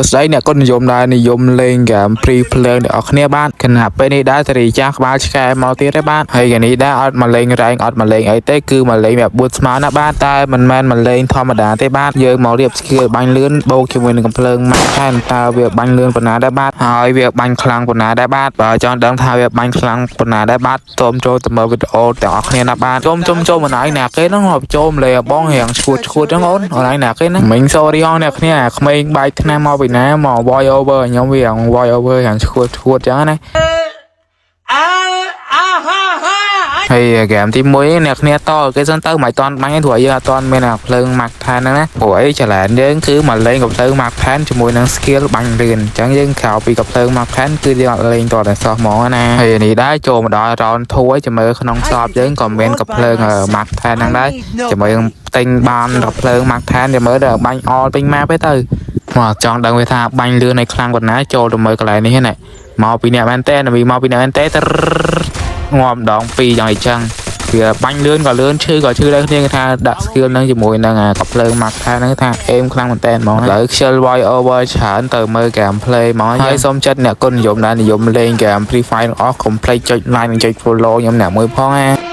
ស្ដីអ្នកក៏និយមដែរនិយមលេងហ្គេមព្រីភ្លើងអ្នកគ្នាបានគណៈពេលនេះដែរសេរីចាស់ក្បាលឆ្កែមកទៀតទេបាទហើយកានេះដែរអត់មកលេងរែងអត់មកលេងអីទេគឺមកលេងแบบបួតស្មើណាបាទតែមិនមែនមកលេងធម្មតាទេបាទយើងមករៀបស្គីលបាញ់លឿនបូកជាមួយនឹងកំភ្លើងម៉ាក់ថែមតើវាបាញ់លឿនប៉ុណ្ណាដែរបាទហើយវាបាញ់ខ្លាំងប៉ុណ្ណាដែរបាទបើចង់ដឹងថាវាបាញ់ខ្លាំងប៉ុណ្ណាដែរបាទសូមចូលទៅមើលវីដេអូទាំងអស់គ្នាណាបាទចូលមិនឯណាគេហ្នឹងមកចូលលេបងរៀងឈួតហ្នឹងអូនអនឯណាគេហ្នឹងមិញ sorry ហងអ្នកគ្នាក្មេងបែកថ្នាំមកពីណាមក voice over ខ្ញុំវា voice over រៀងឈួតចឹងណាហើយហ្គេមទី1អ្នកគ្នាតគេសិនទៅមិនតាន់បាញ់ព្រោះយើងអត់តាន់មានភ្លើងម៉ាក់ថែនហ្នឹងណាព្រោះអីចល័នយើងគឺមកលេងកំភ្លើងម៉ាក់ថែនជាមួយនឹង skill បាញ់លឿនអញ្ចឹងយើងក្រៅពីកំភ្លើងម៉ាក់ថែនគឺយើងអត់លេងតតែសោះហ្មងណាហើយនេះដែរចូលមកដល់ round 2ហើយចាំមើលក្នុងសອບយើងក៏មានកំភ្លើងម៉ាក់ថែនហ្នឹងដែរចាំមើលទិញបានកំភ្លើងម៉ាក់ថែនចាំមើលដល់បាញ់អល់ពេញម៉ាប់ទេទៅមកចង់ដឹងវាថាបាញ់លឿនឲ្យខ្លាំងប៉ុណ្ណាចូលទៅមើលកន្លែងនេះណាមកពីអ្នកមែនតើមកពីអ្នកមែនតើងាប់ម្ដង2យ៉ាងអីចឹងវាបាញ់លឿនក៏លឿនឈឺក៏ឈឺដែរគ្នាថាដាក់ skill ហ្នឹងជាមួយនឹងកំភ្លើងម៉ាក់ថែហ្នឹងថាអេមខ្លាំងមែនតើហ្មងឥឡូវខ្ជិល voice over ច្រើនទៅមើល game play ហ្មងហើយសូមចិត្តអ្នកគុណនិយមដែរនិយមលេង game Free Fire អស់កុំភ្លេចចុច like និងចុច follow ខ្ញុំអ្នកមួយផងណា